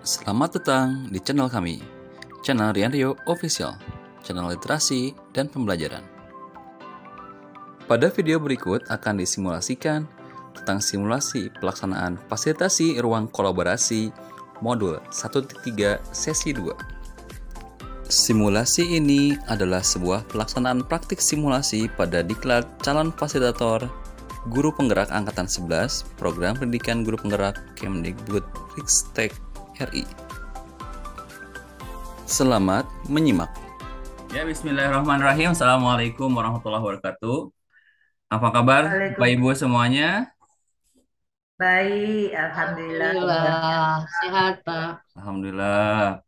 Selamat datang di channel kami, channel Rian Rio Official, channel literasi dan pembelajaran. Pada video berikut akan disimulasikan tentang simulasi pelaksanaan fasilitasi ruang kolaborasi modul 1.3 sesi 2. Simulasi ini adalah sebuah pelaksanaan praktik simulasi pada diklat calon fasilitator Guru Penggerak Angkatan 11 Program Pendidikan Guru Penggerak Kemdikbudristek RI. Selamat menyimak. Ya, bismillahirrahmanirrahim. Assalamualaikum warahmatullahi wabarakatuh. Apa kabar Bapak Ibu semuanya? Baik, alhamdulillah. Alhamdulillah, sehat Pak. Alhamdulillah.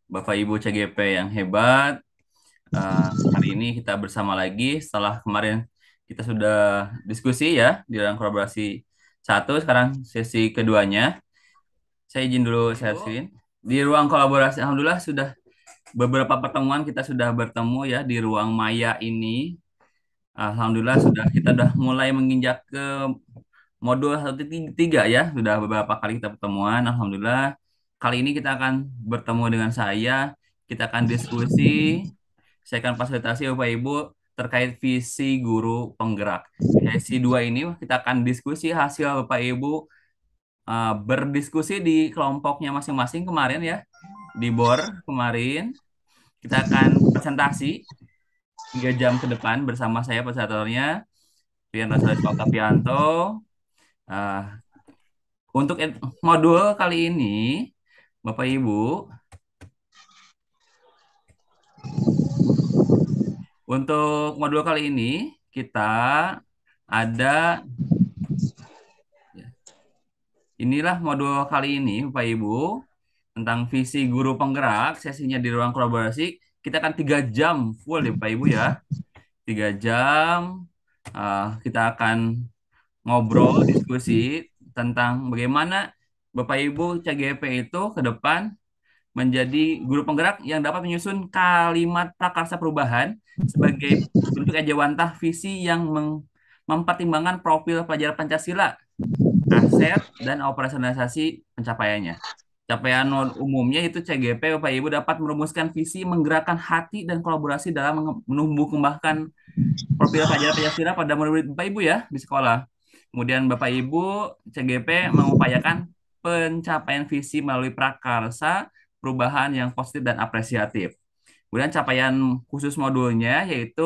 Bapak Ibu CGP yang hebat. Hari ini kita bersama lagi setelah kemarin kita sudah diskusi ya di dalam kolaborasi 1, sekarang sesi keduanya. Saya izin dulu share screen. Di ruang kolaborasi, alhamdulillah sudah beberapa pertemuan kita sudah bertemu ya di ruang maya ini. Alhamdulillah kita sudah mulai menginjak ke modul 1.3 ya. Sudah beberapa kali kita pertemuan. Alhamdulillah. Kali ini kita akan bertemu dengan saya. Kita akan diskusi. Saya akan fasilitasi Bapak Ibu terkait visi guru penggerak. Sesi 2 ini kita akan diskusi hasil Bapak Ibu berdiskusi di kelompoknya masing-masing kemarin ya, di BOR kemarin. Kita akan presentasi 3 jam ke depan bersama saya presentatornya Rian Rosales Oktavianto. Untuk modul kali ini Bapak Ibu, untuk modul kali ini kita ada inilah modul kali ini Bapak Ibu tentang visi guru penggerak, sesinya di ruang kolaborasi. Kita akan 3 jam full ya Bapak Ibu ya. 3 jam kita akan ngobrol, diskusi tentang bagaimana Bapak Ibu CGP itu ke depan menjadi guru penggerak yang dapat menyusun kalimat prakarsa perubahan sebagai bentuk ejawantah visi yang mempertimbangkan profil pelajar Pancasila, aset, dan operasionalisasi pencapaiannya. Capaian umumnya itu CGP Bapak Ibu dapat merumuskan visi menggerakkan hati dan kolaborasi dalam menumbuh kembangkan profil pelajar Pancasila pada murid Bapak Ibu ya di sekolah. Kemudian Bapak Ibu CGP mengupayakan pencapaian visi melalui prakarsa perubahan yang positif dan apresiatif. Kemudian capaian khusus modulnya yaitu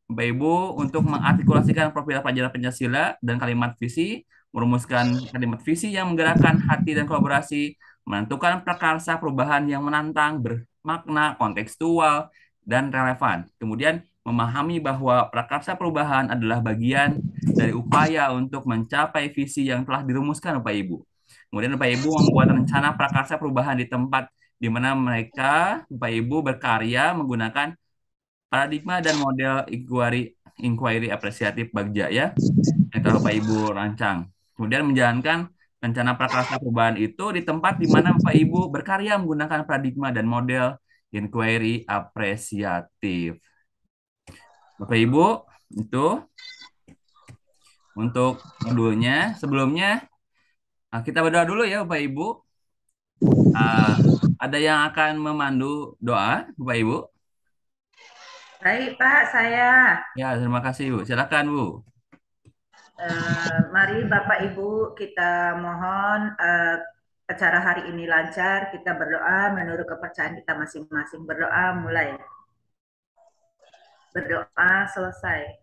Bapak Ibu untuk mengartikulasikan profil pelajar Pancasila dan kalimat visi, merumuskan kalimat visi yang menggerakkan hati dan kolaborasi, menentukan prakarsa perubahan yang menantang, bermakna, kontekstual, dan relevan. Kemudian memahami bahwa prakarsa perubahan adalah bagian dari upaya untuk mencapai visi yang telah dirumuskan Bapak Ibu. Kemudian Bapak Ibu membuat rencana prakarsa perubahan di tempat di mana mereka, Bapak Ibu, berkarya menggunakan paradigma dan model inquiry apresiatif Bagja ya, yang telah Bapak Ibu rancang. Kemudian menjalankan rencana prakarsa perubahan itu di tempat di mana Bapak Ibu berkarya menggunakan paradigma dan model inquiry apresiatif. Bapak Ibu, itu untuk modulnya. Sebelumnya kita berdoa dulu ya Bapak Ibu. Ada yang akan memandu doa Bapak Ibu? Baik Pak, saya. Ya, terima kasih Bu. Silakan Bu. Mari Bapak Ibu kita mohon acara hari ini lancar. Kita berdoa menurut kepercayaan kita masing-masing. Berdoa mulai. Berdoa selesai.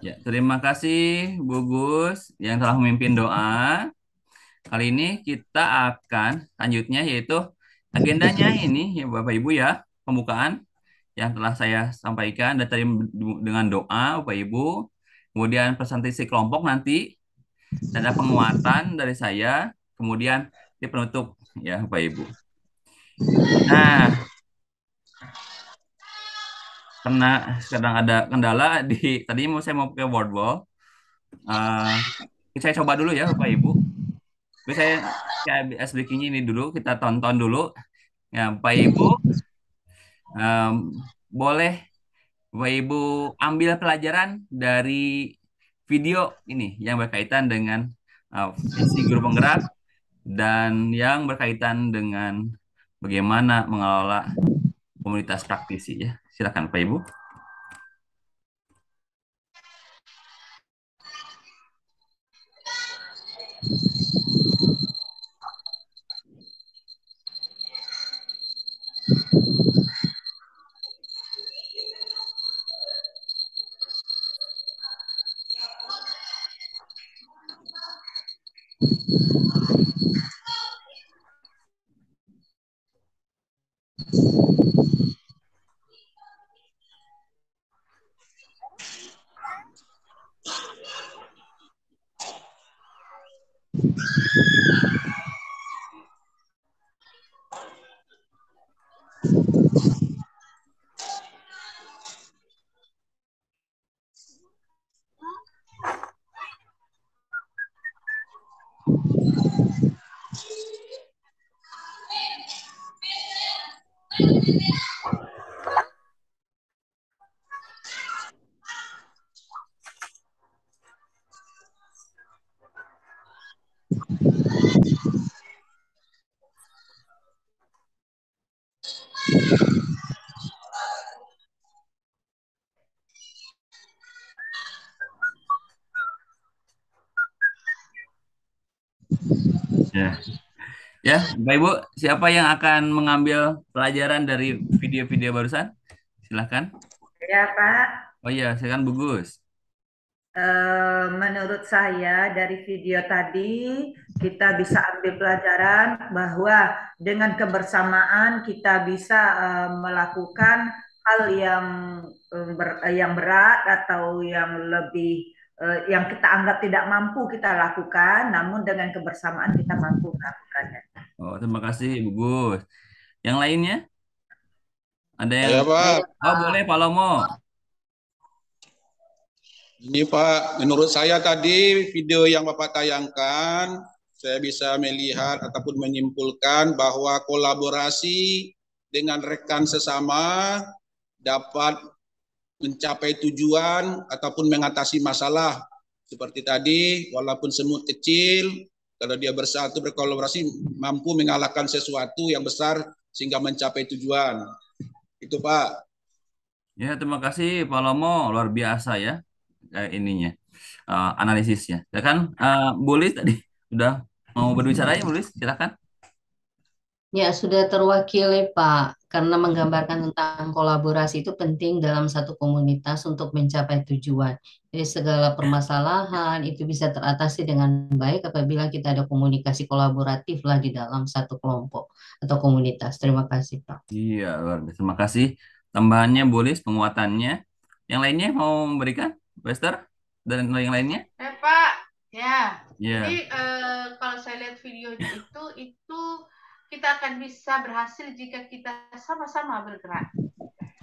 Ya, terima kasih Bu Gus yang telah memimpin doa. Kali ini kita akan lanjutnya yaitu agendanya ini ya Bapak Ibu ya, pembukaan yang telah saya sampaikan dan tadi dengan doa Bapak Ibu. Kemudian presentasi kelompok nanti, dan ada penguatan dari saya, kemudian di penutup ya Bapak Ibu. Nah, karena sedang ada kendala tadi saya mau pakai word wall. Saya coba dulu ya Bapak Ibu. Saya SBK-nya ini dulu, kita tonton dulu. Ya, Bapak Ibu, boleh Bapak Ibu ambil pelajaran dari video ini yang berkaitan dengan visi guru penggerak dan yang berkaitan dengan bagaimana mengelola komunitas praktisi ya. Silakan Pak Ibu. Ya. Ya, Bapak Ibu, siapa yang akan mengambil pelajaran dari video-video barusan? Silahkan. Ya, Pak. Oh iya, silakan Bu Gus. Menurut saya dari video tadi kita bisa ambil pelajaran bahwa dengan kebersamaan kita bisa melakukan hal yang berat atau yang lebih yang kita anggap tidak mampu kita lakukan, namun dengan kebersamaan kita mampu melakukannya. Oh, terima kasih Bu Gus. Yang lainnya? Ada yang... Saya Pak, Saya, Oh, boleh Pak. Pak Lomo. ini Pak, menurut saya tadi video yang Bapak tayangkan, saya bisa melihat ataupun menyimpulkan bahwa kolaborasi dengan rekan sesama dapat mencapai tujuan ataupun mengatasi masalah. Seperti tadi, walaupun semut kecil, kalau dia bersatu berkolaborasi mampu mengalahkan sesuatu yang besar sehingga mencapai tujuan. Itu Pak. Ya, terima kasih Pak Lomo. Luar biasa ya ininya, analisisnya. Ya kan, Bu Lis tadi sudah mau berbicara ya, Bu Lis? Silakan. Ya, sudah terwakili, Pak. Karena menggambarkan tentang kolaborasi itu penting dalam satu komunitas untuk mencapai tujuan. Jadi segala permasalahan itu bisa teratasi dengan baik apabila kita ada komunikasi kolaboratif lah di dalam satu kelompok atau komunitas. Terima kasih, Pak. Iya, luar biasa. Terima kasih tambahannya, Bu Lis, penguatannya. Yang lainnya mau memberikan, Wester? Dan yang lainnya? Pak, ya. Jadi Ya, kalau saya lihat videonya itu kita akan bisa berhasil jika kita sama-sama bergerak.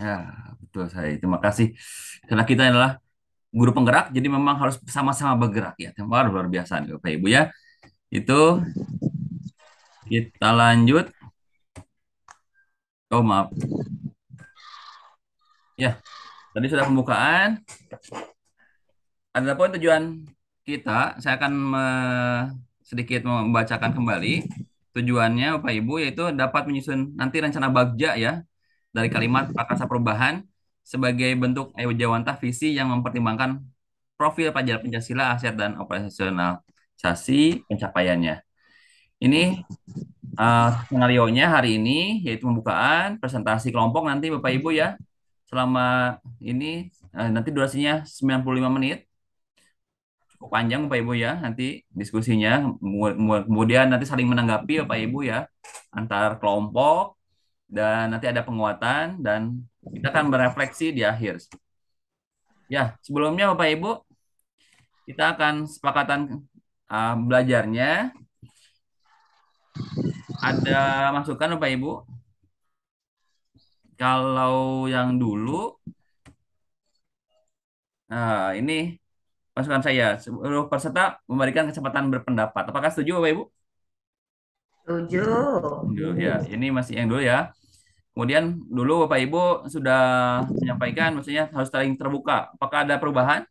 ya, betul saya. Terima kasih. Karena kita adalah guru penggerak, jadi memang harus sama-sama bergerak ya. Luar biasa nih, Bapak Ibu ya. Itu kita lanjut. Oh, maaf. Ya, tadi sudah pembukaan. Adapun tujuan kita, saya akan sedikit membacakan kembali tujuannya Bapak Ibu, yaitu dapat menyusun nanti rencana bagja ya dari kalimat prakarsa perubahan sebagai bentuk ewajawantah visi yang mempertimbangkan profil pelajar Pancasila, aset dan operasionalisasi pencapaiannya. Ini skenarionya hari ini yaitu pembukaan presentasi kelompok nanti Bapak Ibu ya. Selama ini nanti durasinya 95 menit. Cukup panjang Bapak Ibu ya, nanti diskusinya. Kemudian nanti saling menanggapi Bapak Ibu ya, antar kelompok, dan nanti ada penguatan, dan kita akan berefleksi di akhir. Ya, sebelumnya Bapak Ibu, kita akan sepakatan belajarnya. Ada masukan Bapak Ibu? Kalau yang dulu, nah ini masukan saya, seluruh peserta memberikan kesempatan berpendapat. Apakah setuju Bapak Ibu? Setuju. Dulu ya, ini masih yang dulu ya. Kemudian dulu Bapak Ibu sudah menyampaikan, maksudnya harus saling terbuka. Apakah ada perubahan?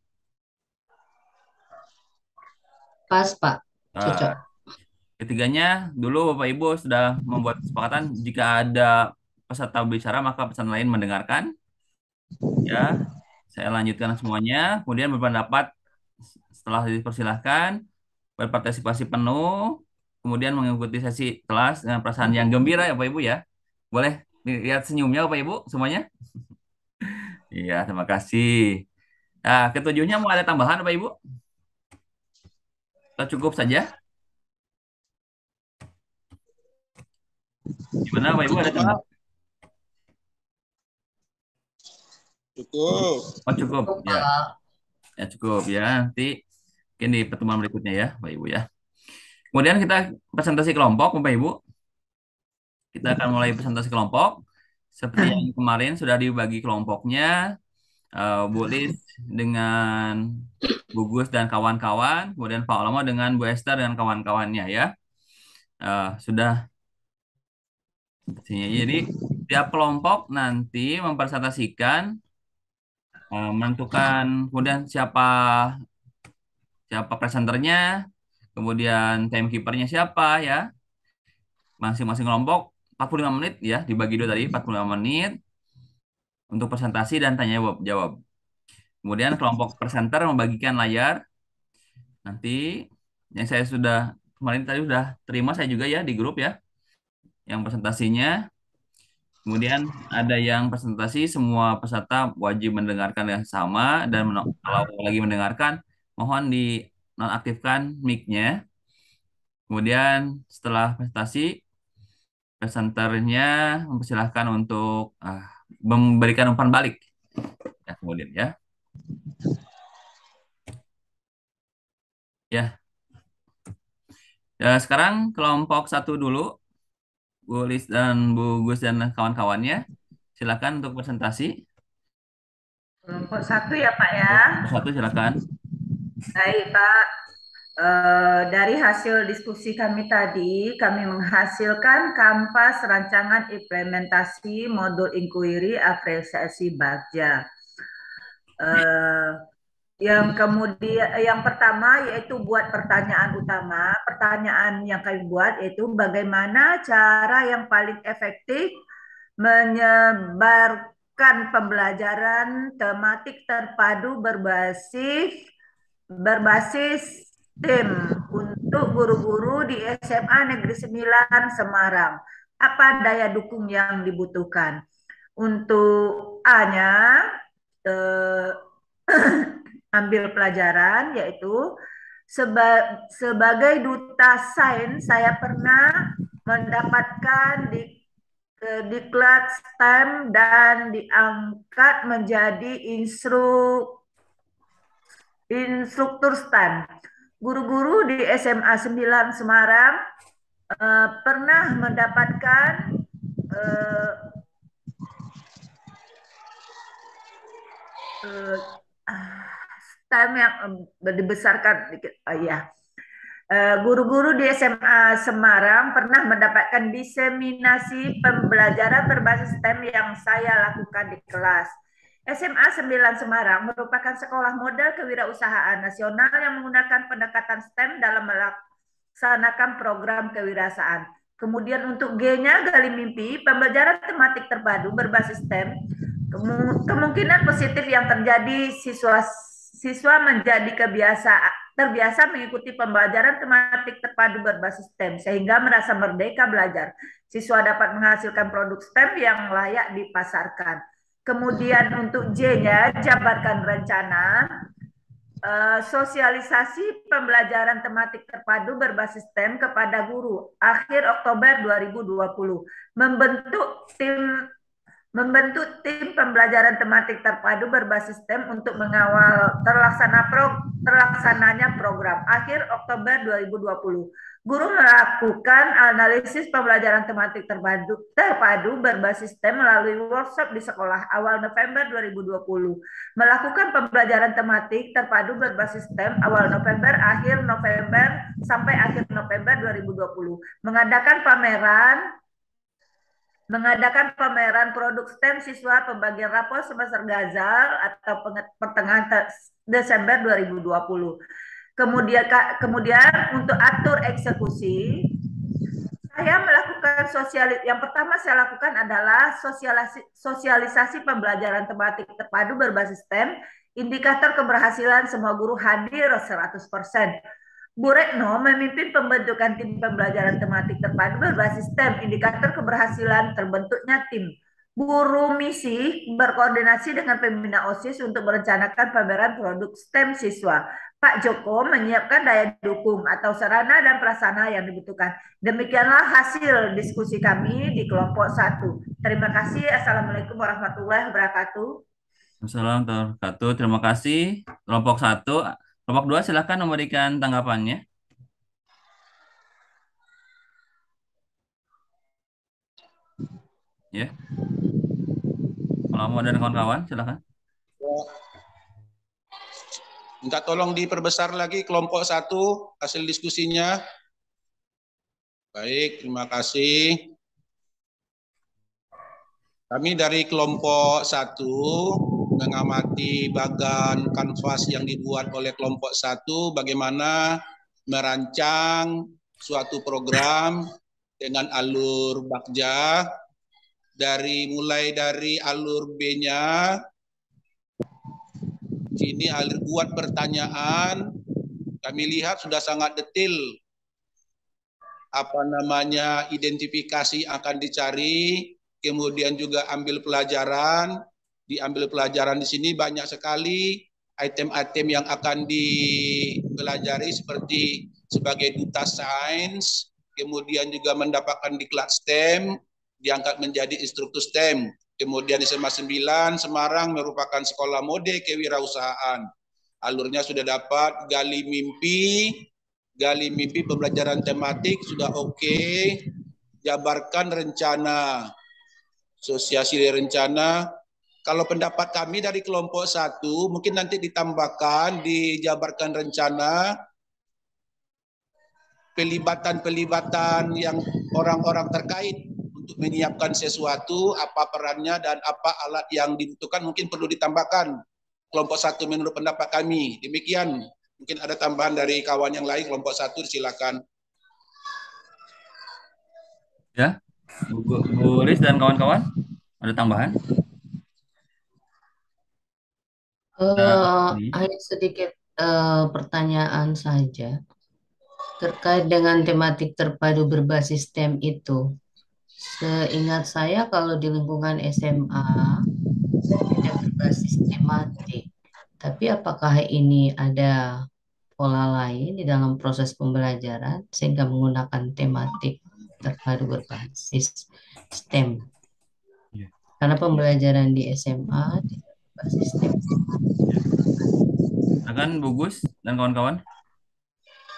Pas, Pak. Nah, Cocok. Ketiganya, dulu Bapak Ibu sudah membuat kesepakatan jika ada peserta bicara maka peserta lain mendengarkan. Ya, saya lanjutkan semuanya. Kemudian berpendapat setelah dipersilahkan, berpartisipasi penuh, kemudian mengikuti sesi kelas dengan perasaan yang gembira ya Bapak Ibu ya. Boleh lihat senyumnya Bapak Ibu semuanya? Iya, terima kasih. Nah, ketujuhnya mau ada tambahan Bapak Ibu? Atau cukup saja? Gimana Bapak Ibu ada tambahan? Cukup. Oh cukup, ya. Pak. Ya cukup ya. Nanti mungkin di pertemuan berikutnya ya Bapak Ibu ya. Kemudian kita presentasi kelompok Bapak Ibu. Kita akan mulai presentasi kelompok. Seperti yang kemarin sudah dibagi kelompoknya. Bu Lis dengan Bu Gus dan kawan-kawan. Kemudian Pak Olomo dengan Bu Esther dan kawan-kawannya ya. Sudah. Jadi tiap kelompok nanti mempresentasikan menentukan kemudian siapa siapa presenternya, kemudian timekeepernya siapa ya. Masing-masing kelompok 45 menit ya, dibagi dua tadi 45 menit untuk presentasi dan tanya jawab. Kemudian kelompok presenter membagikan layar. Nanti yang saya sudah kemarin tadi sudah terima saya juga ya di grup ya, yang presentasinya. Kemudian ada yang presentasi semua peserta wajib mendengarkan yang sama dan kalau lagi mendengarkan mohon di nonaktifkan mic-nya. Kemudian setelah presentasi presenternya mempersilahkan untuk memberikan umpan balik. Ya, kemudian ya. Ya. Ya, sekarang kelompok satu dulu. Bu Lis dan Bu Gus dan kawan-kawannya. Silakan untuk presentasi. Kelompok satu ya Pak ya. Kelompok satu silakan. Baik Pak. Dari hasil diskusi kami tadi, kami menghasilkan kampas rancangan implementasi modul inquiry apresiasi Bagja. Yang pertama yaitu buat pertanyaan utama. Pertanyaan yang kami buat yaitu bagaimana cara yang paling efektif menyebarkan pembelajaran tematik terpadu berbasis tim untuk guru-guru di SMA Negeri 9 Semarang. Apa daya dukung yang dibutuhkan? Untuk A-nya ambil pelajaran yaitu sebagai duta sains saya pernah mendapatkan diklat STEM dan diangkat menjadi instruktur STEM. Guru-guru di SMA 9 Semarang pernah mendapatkan STEM yang dibesarkan ya. Guru-guru di SMA Semarang pernah mendapatkan diseminasi pembelajaran berbasis STEM yang saya lakukan di kelas. SMA 9 Semarang merupakan sekolah model kewirausahaan nasional yang menggunakan pendekatan STEM dalam melaksanakan program kewirausahaan. Kemudian untuk G-nya gali mimpi, pembelajaran tematik terpadu berbasis STEM. Kemungkinan positif yang terjadi siswa menjadi terbiasa mengikuti pembelajaran tematik terpadu berbasis STEM sehingga merasa merdeka belajar. Siswa dapat menghasilkan produk STEM yang layak dipasarkan. Kemudian untuk J-nya, jabarkan rencana sosialisasi pembelajaran tematik terpadu berbasis STEM kepada guru akhir Oktober 2020. Membentuk tim pembelajaran tematik terpadu berbasis STEM untuk mengawal terlaksananya program akhir Oktober 2020. Guru melakukan analisis pembelajaran tematik terpadu berbasis STEM melalui workshop di sekolah awal November 2020. Melakukan pembelajaran tematik terpadu berbasis STEM awal November, akhir November sampai akhir November 2020. Mengadakan pameran produk STEM siswa pembagian rapor semester Gazal atau pertengahan Desember 2020. Kemudian untuk atur eksekusi, saya melakukan yang pertama saya lakukan adalah sosialisasi pembelajaran tematik terpadu berbasis STEM, indikator keberhasilan semua guru hadir 100%. Bu Retno memimpin pembentukan tim pembelajaran tematik terpadu berbasis STEM, indikator keberhasilan terbentuknya tim. Bu Rumisi berkoordinasi dengan pembina OSIS untuk merencanakan pameran produk STEM siswa. Pak Joko menyiapkan daya dukung atau sarana dan prasarana yang dibutuhkan. Demikianlah hasil diskusi kami di kelompok 1. Terima kasih. Assalamualaikum warahmatullahi wabarakatuh. Assalamualaikum warahmatullahi wabarakatuh. Terima kasih. Kelompok 1. Kelompok 2 silakan memberikan tanggapannya. Ya. Kalau mau dan kawan-kawan silakan. Minta tolong diperbesar lagi kelompok 1 hasil diskusinya. Baik, terima kasih. Kami dari kelompok 1 mengamati bagan kanvas yang dibuat oleh kelompok 1 bagaimana merancang suatu program dengan alur bakja mulai dari alur B-nya. Sini alur buat pertanyaan, kami lihat sudah sangat detail identifikasi akan dicari, kemudian juga ambil pelajaran. Diambil pelajaran di sini banyak sekali item-item yang akan dipelajari seperti sebagai duta sains, kemudian juga mendapatkan diklat STEM, diangkat menjadi instruktur STEM. Kemudian di SMA 9 Semarang merupakan sekolah mode kewirausahaan. Alurnya sudah dapat, gali mimpi pembelajaran tematik sudah oke. Jabarkan rencana, asosiasi rencana. Kalau pendapat kami dari kelompok 1 mungkin nanti ditambahkan dijabarkan rencana pelibatan yang orang-orang terkait untuk menyiapkan sesuatu, apa perannya dan apa alat yang dibutuhkan mungkin perlu ditambahkan. Kelompok 1 menurut pendapat kami. Demikian. Mungkin ada tambahan dari kawan yang lain, kelompok 1 silakan. Ya, Bu Riz dan kawan-kawan, ada tambahan? Hanya sedikit pertanyaan saja terkait dengan tematik terpadu berbasis STEM itu. Seingat saya kalau di lingkungan SMA tidak berbasis tematik, tapi apakah ini ada pola lain di dalam proses pembelajaran sehingga menggunakan tematik terpadu berbasis STEM? Karena pembelajaran di SMA tidak berbasis STEM. Silakan Bu Gus dan kawan-kawan.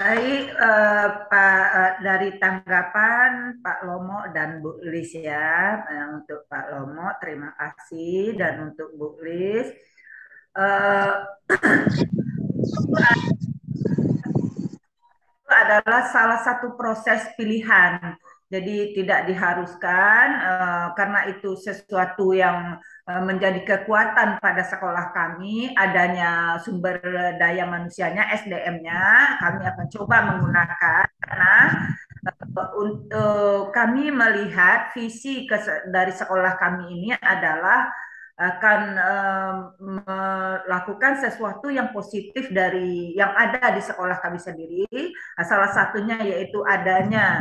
Baik, dari tanggapan Pak Lomo dan Bu Lis ya. Untuk Pak Lomo terima kasih dan untuk Bu Lis itu adalah salah satu proses pilihan. Jadi tidak diharuskan karena itu sesuatu yang menjadi kekuatan pada sekolah kami, adanya sumber daya manusianya, SDM-nya, kami akan coba menggunakan karena untuk kami melihat visi dari sekolah kami ini adalah akan melakukan sesuatu yang positif dari yang ada di sekolah kami sendiri. Salah satunya yaitu adanya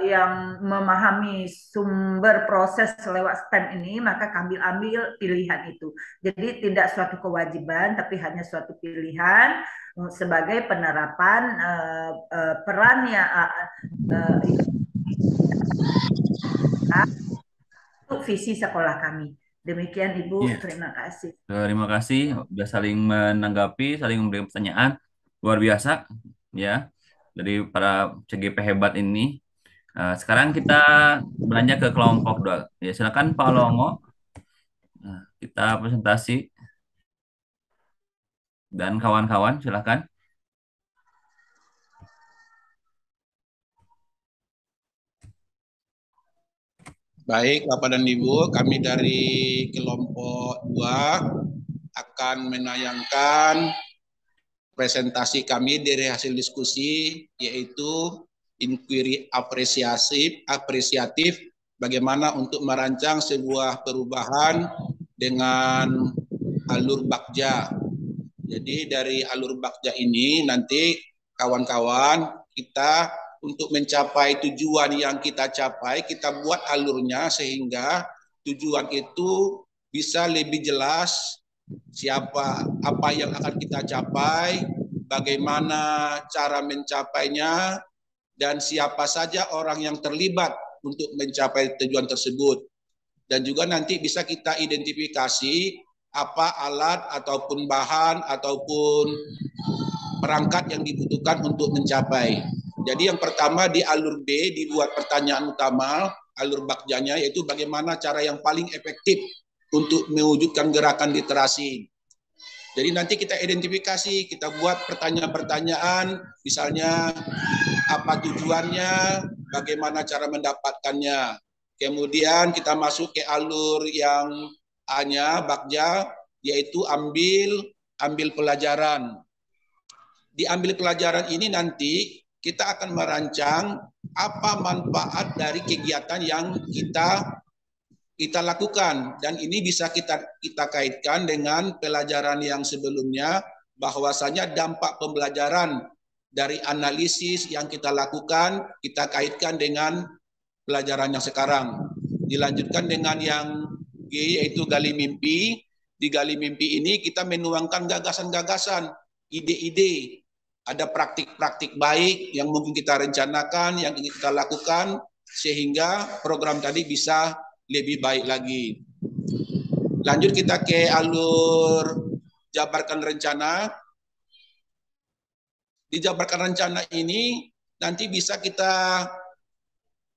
yang memahami sumber proses lewat STEM ini, maka kami ambil pilihan itu. Jadi tidak suatu kewajiban, tapi hanya suatu pilihan sebagai penerapan peran yang untuk visi sekolah kami. Demikian Ibu, terima kasih. Terima kasih, sudah saling menanggapi, saling memberi pertanyaan. Luar biasa, ya. Dari para CGP hebat ini. Sekarang kita beranjak ke kelompok 2. Ya, silakan Pak Longo. Kita presentasi. Dan kawan-kawan, silakan. Baik, Bapak dan Ibu, kami dari kelompok 2 akan menayangkan presentasi kami dari hasil diskusi, yaitu inquiry apresiatif bagaimana untuk merancang sebuah perubahan dengan alur bakja. Jadi dari alur bakja ini nanti kawan-kawan kita untuk mencapai tujuan yang kita capai, kita buat alurnya sehingga tujuan itu bisa lebih jelas siapa, apa yang akan kita capai, bagaimana cara mencapainya, dan siapa saja orang yang terlibat untuk mencapai tujuan tersebut. Dan juga nanti bisa kita identifikasi apa alat ataupun bahan ataupun perangkat yang dibutuhkan untuk mencapai. Jadi yang pertama di alur B dibuat pertanyaan utama, alur bakjanya, yaitu bagaimana cara yang paling efektif untuk mewujudkan gerakan literasi. Jadi nanti kita identifikasi, kita buat pertanyaan-pertanyaan, misalnya apa tujuannya, bagaimana cara mendapatkannya. Kemudian kita masuk ke alur yang A-nya, bakja, yaitu ambil pelajaran. Di ambil pelajaran ini nanti kita akan merancang apa manfaat dari kegiatan yang kita lakukan, dan ini bisa kita kaitkan dengan pelajaran yang sebelumnya, bahwasanya dampak pembelajaran dari analisis yang kita lakukan kita kaitkan dengan pelajaran yang sekarang. Dilanjutkan dengan yang G, yaitu gali mimpi. Di gali mimpi ini kita menuangkan gagasan-gagasan, ide-ide, ada praktik-praktik baik yang mungkin kita rencanakan, yang ingin kita lakukan, sehingga program tadi bisa lebih baik lagi. Lanjut kita ke alur jabarkan rencana. Di jabarkan rencana ini nanti bisa kita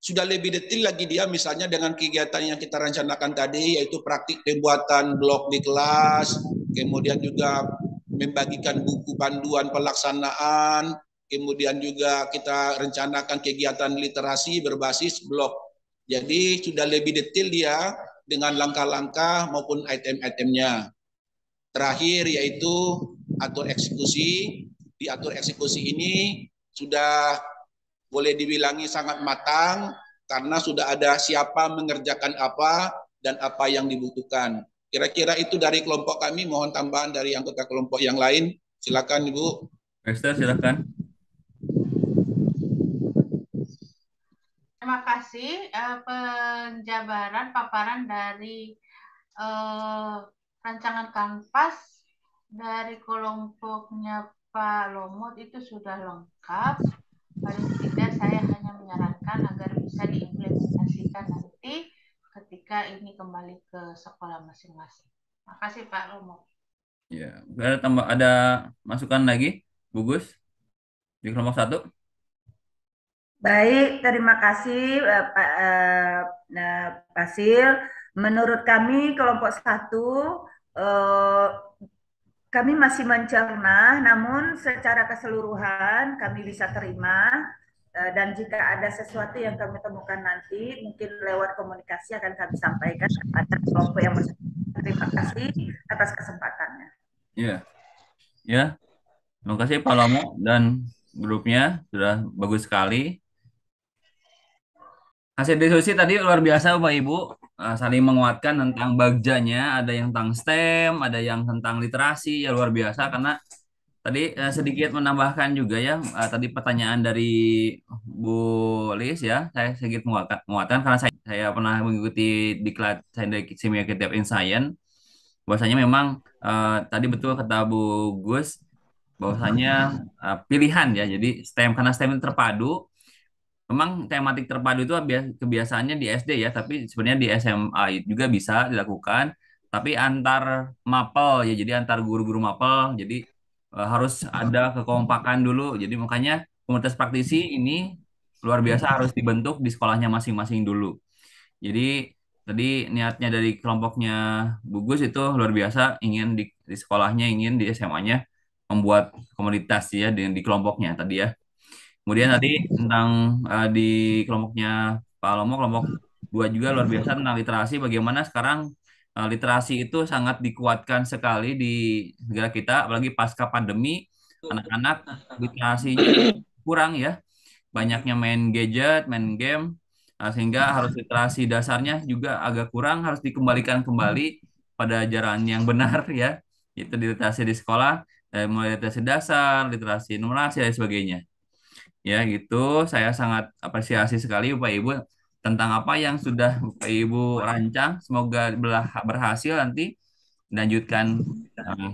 sudah lebih detail lagi dia, misalnya dengan kegiatan yang kita rencanakan tadi, yaitu praktik pembuatan blog di kelas, kemudian juga membagikan buku panduan pelaksanaan, kemudian juga kita rencanakan kegiatan literasi berbasis blog. Jadi sudah lebih detail dia dengan langkah-langkah maupun item-itemnya. Terakhir yaitu atur eksekusi. Di atur eksekusi ini sudah boleh dibilangi sangat matang karena sudah ada siapa mengerjakan apa dan apa yang dibutuhkan. Kira-kira itu dari kelompok kami. Mohon tambahan dari anggota kelompok yang lain. Silakan Ibu. Esther, silakan. Terima kasih penjabaran paparan dari rancangan kanvas dari kelompoknya Pak Lomot itu sudah lengkap. Paling tidak saya hanya menyarankan agar bisa diimplementasikan nanti ketika ini kembali ke sekolah masing-masing. Terima kasih Pak Lomot. Ya, ada masukan lagi, Bu Gus, di kelompok 1? Baik, terima kasih Pak Pasil. Menurut kami kelompok 1 kami masih mencerna, namun secara keseluruhan kami bisa terima, dan jika ada sesuatu yang kami temukan nanti, mungkin lewat komunikasi akan kami sampaikan kepada kelompok yang bersangkutan. Terima kasih atas kesempatannya. Ya, ya. Terima kasih Pak Lomo dan grupnya, sudah bagus sekali. Hasil diskusi tadi luar biasa Bapak Ibu, saling menguatkan tentang bagjanya, ada yang tentang STEM, ada yang tentang literasi, ya luar biasa karena tadi sedikit menambahkan juga ya, tadi pertanyaan dari Bu Lis ya, saya sedikit menguatkan karena saya pernah mengikuti diklat saya dari Semi-Executive in Science, bahwasanya memang tadi betul kata Bu Gus, bahwasanya pilihan ya, jadi STEM karena STEM itu terpadu. Memang tematik terpadu itu kebiasaannya di SD ya, tapi sebenarnya di SMA juga bisa dilakukan. Tapi antar mapel ya, jadi antar guru-guru mapel, jadi harus ada kekompakan dulu. Jadi makanya komunitas praktisi ini luar biasa harus dibentuk di sekolahnya masing-masing dulu. Jadi tadi niatnya dari kelompoknya Bugus itu luar biasa, ingin di sekolahnya, ingin di SMA-nya membuat komunitas ya di kelompoknya tadi ya. Kemudian tadi tentang di kelompoknya Pak Lomo, kelompok 2 juga luar biasa tentang literasi. Bagaimana sekarang literasi itu sangat dikuatkan sekali di negara kita, apalagi pasca pandemi. anak-anak literasinya kurang ya, banyaknya main gadget, main game, sehingga harus literasi dasarnya juga agak kurang, harus dikembalikan kembali pada ajaran yang benar ya, itu di literasi di sekolah, mulai literasi dasar, literasi numerasi dan sebagainya. Ya gitu, saya sangat apresiasi sekali Bapak Ibu tentang apa yang sudah Bapak Ibu rancang. Semoga berhasil nanti lanjutkan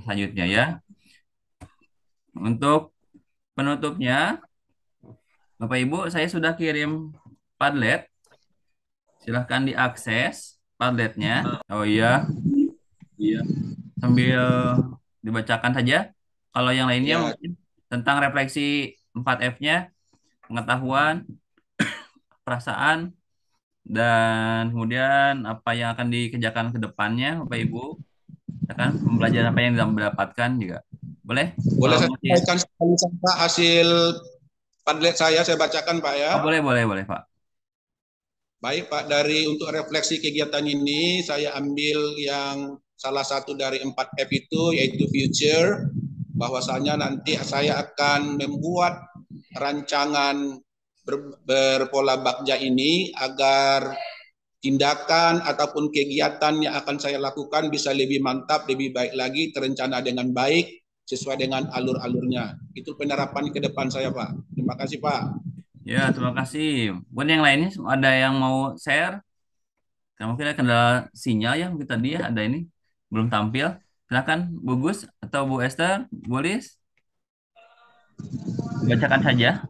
selanjutnya ya. Untuk penutupnya, Bapak Ibu, saya sudah kirim Padlet. Silahkan diakses Padletnya. Oh iya, sambil dibacakan saja. Kalau yang lainnya Ya, mungkin tentang refleksi 4F-nya, pengetahuan, perasaan, dan kemudian apa yang akan dikerjakan ke depannya, Bapak Ibu. Ya kan, pembelajaran apa yang didapatkan juga. Boleh? boleh Kalau saya masih, sampaikan sekali Pak hasil Padlet saya bacakan Pak ya. oh, boleh, boleh, boleh, Pak. Baik Pak, dari untuk refleksi kegiatan ini saya ambil yang salah satu dari 4F itu yaitu future, bahwasanya nanti saya akan membuat rancangan berpola bakja ini agar tindakan ataupun kegiatan yang akan saya lakukan bisa lebih mantap, lebih baik lagi, terencana dengan baik sesuai dengan alur-alurnya. Itu penerapan ke depan saya Pak. Terima kasih Pak. Ya, terima kasih. Buat yang lainnya, ada yang mau share? Nah, mungkin ada kendala sinyal ya, mungkin tadi ya, ada ini belum tampil. Silakan Bu Gus atau Bu Esther, Bu Lis, bacakan saja.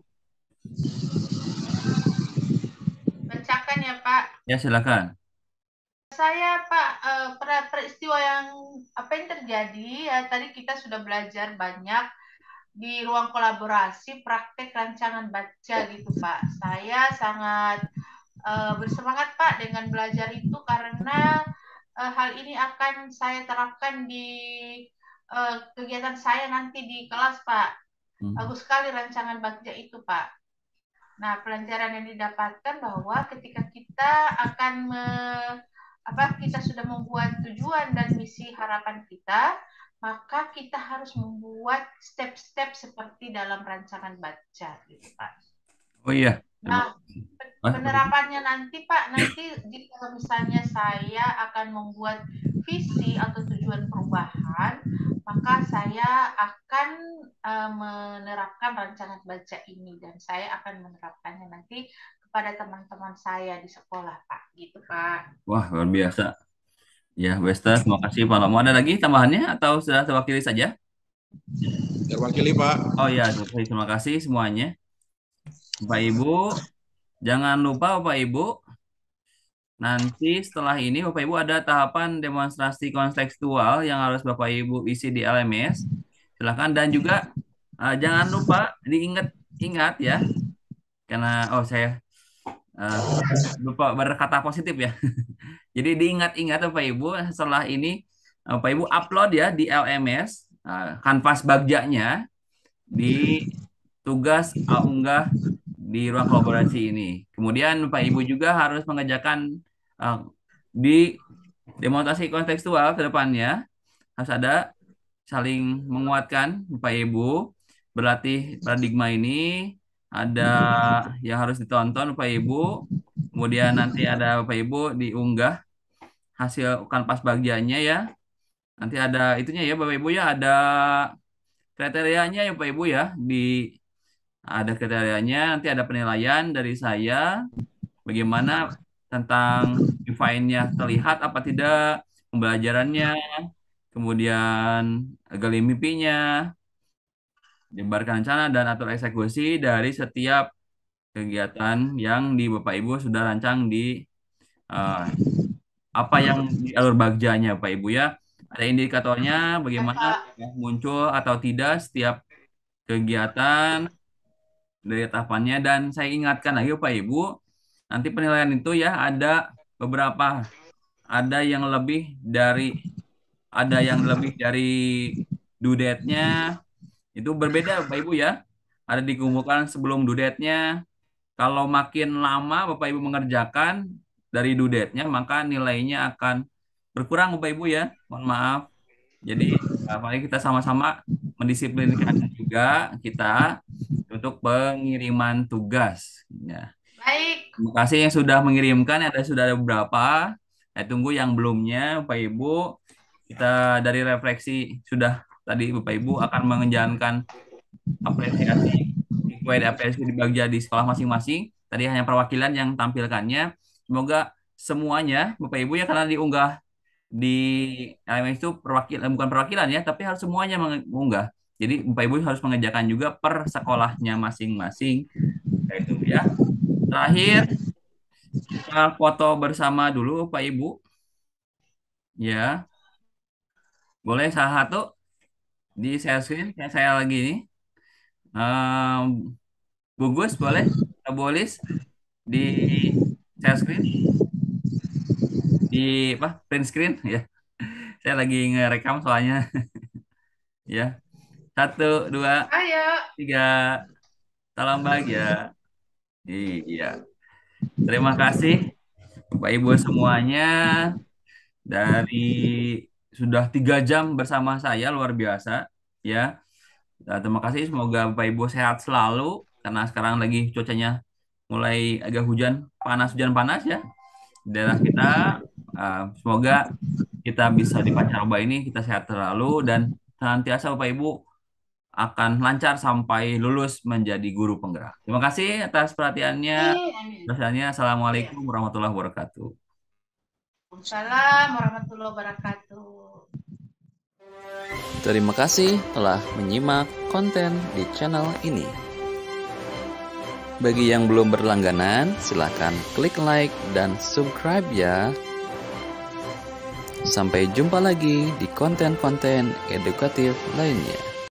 Bacakan ya Pak. Ya, silakan. Saya Pak, peristiwa yang apa yang terjadi ya, tadi kita sudah belajar banyak di ruang kolaborasi praktek rancangan baca gitu Pak. Saya sangat bersemangat Pak dengan belajar itu karena hal ini akan saya terapkan di kegiatan saya nanti di kelas Pak. Bagus sekali rancangan baca itu Pak. Nah, pelajaran yang didapatkan bahwa ketika kita akan kita sudah membuat tujuan dan misi harapan kita, maka kita harus membuat step-step seperti dalam rancangan baca, gitu Pak. Oh iya. Nah, penerapannya nanti Pak, nanti jika misalnya saya akan membuat visi atau tujuan perubahan, maka saya akan menerapkan rancangan baca ini dan saya akan menerapkannya nanti kepada teman-teman saya di sekolah Pak, gitu Pak. Wah, luar biasa. Ya, Bu Esther, terima kasih Pak. Mau ada lagi tambahannya atau sudah terwakili saja? Terwakili Pak. Oh iya, terima kasih semuanya. Bapak Ibu, jangan lupa Bapak Ibu, nanti setelah ini Bapak Ibu ada tahapan demonstrasi kontekstual yang harus Bapak Ibu isi di LMS. Silakan dan juga jangan lupa diingat-ingat ya, karena saya lupa berkata positif ya. Jadi diingat-ingat Bapak Ibu setelah ini Bapak Ibu upload ya di LMS kanvas bagjanya di tugas unggah di ruang kolaborasi ini. Kemudian Bapak Ibu juga harus mengerjakan di demonstrasi kontekstual ke depannya harus ada saling menguatkan Bapak Ibu berlatih paradigma ini, ada yang harus ditonton Bapak Ibu, kemudian nanti ada Bapak Ibu diunggah hasil kanvas bagiannya ya, nanti ada itunya ya Bapak Ibu ya, ada kriterianya ya Bapak Ibu ya, ada kriterianya, nanti ada penilaian dari saya bagaimana tentang define-nya terlihat apa tidak, pembelajarannya, kemudian gali mimpinya, jebarkan rencana dan atur eksekusi dari setiap kegiatan yang di Bapak Ibu sudah rancang di eh, apa yang di alur bagjanya Bapak Ibu ya. Ada indikatornya bagaimana ya, muncul atau tidak setiap kegiatan dari tahapannya dan saya ingatkan lagi Bapak Ibu, nanti penilaian itu ya ada beberapa, ada yang lebih dari due date-nya itu berbeda Bapak Ibu ya. Ada dikumpulkan sebelum due date-nya. Kalau makin lama Bapak Ibu mengerjakan dari due date-nya, maka nilainya akan berkurang Bapak Ibu ya. Mohon maaf. Jadi Mari kita sama-sama mendisiplinkan juga kita untuk pengiriman tugas. Ya. Baik. Terima kasih yang sudah mengirimkan, sudah ada beberapa. Saya tunggu yang belumnya, Bapak Ibu. Kita dari refleksi sudah tadi Bapak Ibu akan menjalankan apresiasi, dibagi di sekolah masing-masing. Tadi hanya perwakilan yang tampilkannya. Semoga semuanya Bapak Ibu ya, karena diunggah di LMS itu bukan perwakilan ya, tapi harus semuanya mengunggah. Jadi Bapak Ibu harus mengerjakan juga per sekolahnya masing-masing. Itu ya. Terakhir kita foto bersama dulu Bapak Ibu. Ya. Boleh salah satu di share screen yang saya lagi ini. Gugus boleh? Bolis di share screen? Di print screen ya. Saya lagi ngerekam soalnya. Ya. 1, 2, Ayo. 3. Salam bahagia. Iya. Terima kasih Bapak Ibu semuanya dari sudah 3 jam bersama saya, luar biasa ya. Terima kasih, semoga Bapak Ibu sehat selalu karena sekarang lagi cuacanya mulai agak hujan panas ya di daerah kita. Semoga kita bisa di pancaroba ini kita sehat selalu dan senantiasa Bapak Ibu akan lancar sampai lulus menjadi guru penggerak. Terima kasih atas perhatiannya. Assalamualaikum warahmatullahi wabarakatuh. Waalaikumsalam warahmatullahi wabarakatuh. Terima kasih telah menyimak konten di channel ini. Bagi yang belum berlangganan, silakan klik like dan subscribe ya. Sampai jumpa lagi di konten-konten edukatif lainnya.